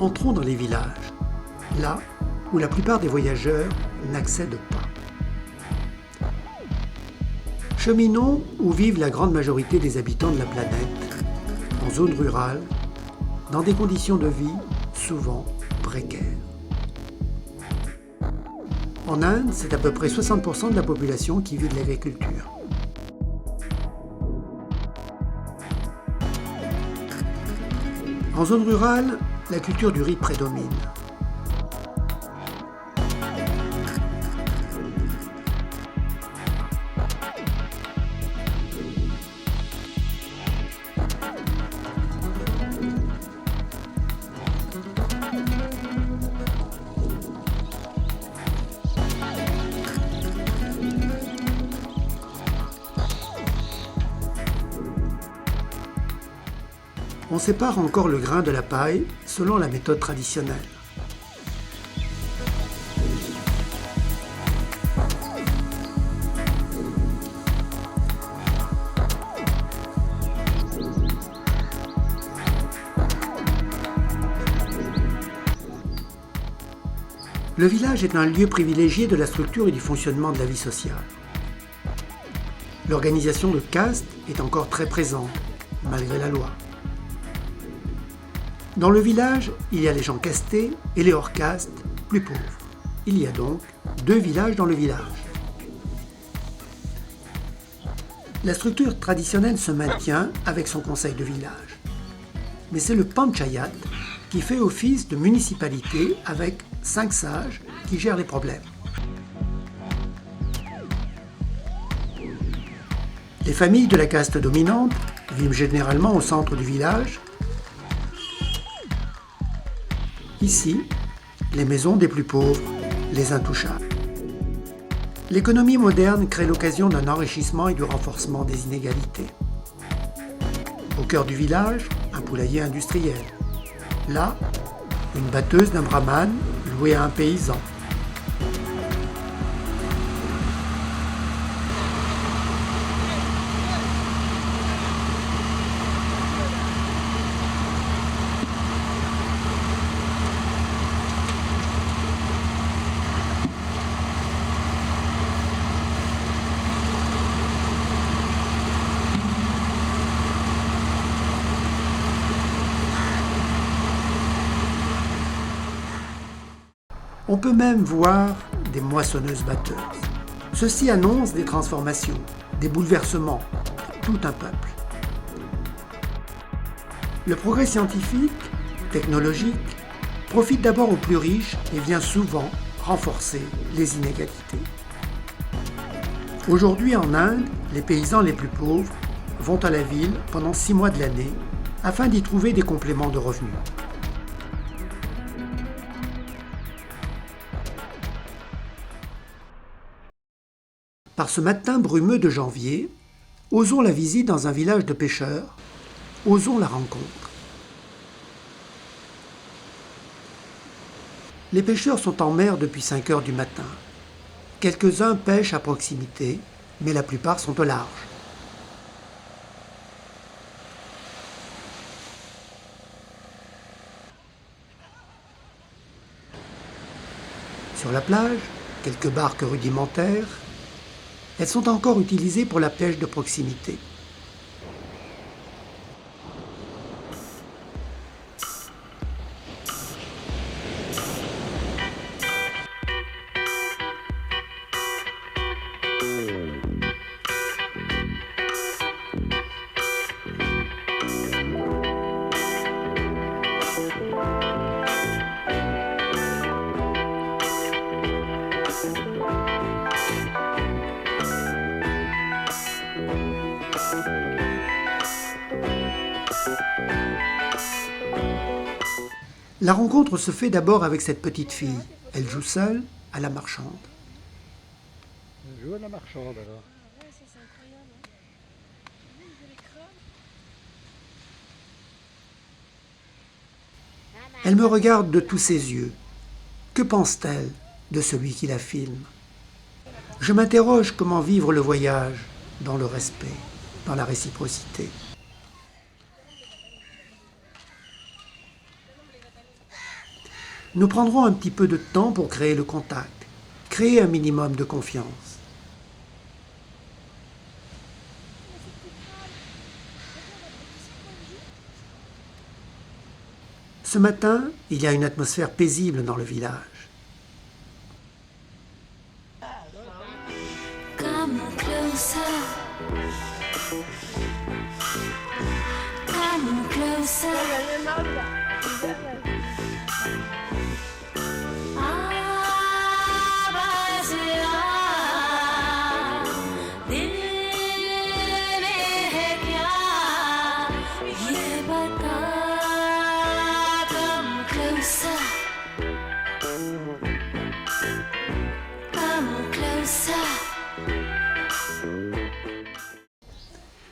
Entrons dans les villages, là où la plupart des voyageurs n'accèdent pas. Cheminons où vivent la grande majorité des habitants de la planète, en zone rurale, dans des conditions de vie souvent précaires. En Inde, c'est à peu près 60% de la population qui vit de l'agriculture. En zone rurale, la culture du riz prédomine. On sépare encore le grain de la paille selon la méthode traditionnelle. Le village est un lieu privilégié de la structure et du fonctionnement de la vie sociale. L'organisation de castes est encore très présente, malgré la loi. Dans le village, il y a les gens castés et les hors castes, plus pauvres. Il y a donc 2 villages dans le village. La structure traditionnelle se maintient avec son conseil de village. Mais c'est le panchayat qui fait office de municipalité avec 5 sages qui gèrent les problèmes. Les familles de la caste dominante vivent généralement au centre du village. Ici, les maisons des plus pauvres, les intouchables. L'économie moderne crée l'occasion d'un enrichissement et du renforcement des inégalités. Au cœur du village, un poulailler industriel. Là, une batteuse d'un brahman louée à un paysan. On peut même voir des moissonneuses-batteuses. Ceci annonce des transformations, des bouleversements pour tout un peuple. Le progrès scientifique, technologique, profite d'abord aux plus riches et vient souvent renforcer les inégalités. Aujourd'hui en Inde, les paysans les plus pauvres vont à la ville pendant 6 mois de l'année afin d'y trouver des compléments de revenus. Par ce matin brumeux de janvier, osons la visite dans un village de pêcheurs, osons la rencontre. Les pêcheurs sont en mer depuis 5 heures du matin. Quelques-uns pêchent à proximité, mais la plupart sont au large. Sur la plage, quelques barques rudimentaires. Elles sont encore utilisées pour la pêche de proximité. La rencontre se fait d'abord avec cette petite fille. Elle joue seule à la marchande. Elle joue à la marchande alors. Ouais, ça c'est incroyable. Hein. Elle me regarde de tous ses yeux. Que pense-t-elle de celui qui la filme? Je m'interroge comment vivre le voyage dans le respect, dans la réciprocité. Nous prendrons un petit peu de temps pour créer le contact, créer un minimum de confiance. Ce matin, il y a une atmosphère paisible dans le village. Come closer. Come closer.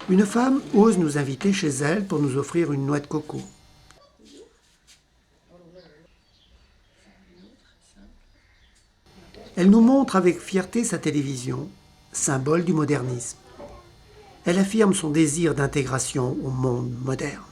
Une femme ose nous inviter chez elle pour nous offrir une noix de coco. Elle nous montre avec fierté sa télévision, symbole du modernisme. Elle affirme son désir d'intégration au monde moderne.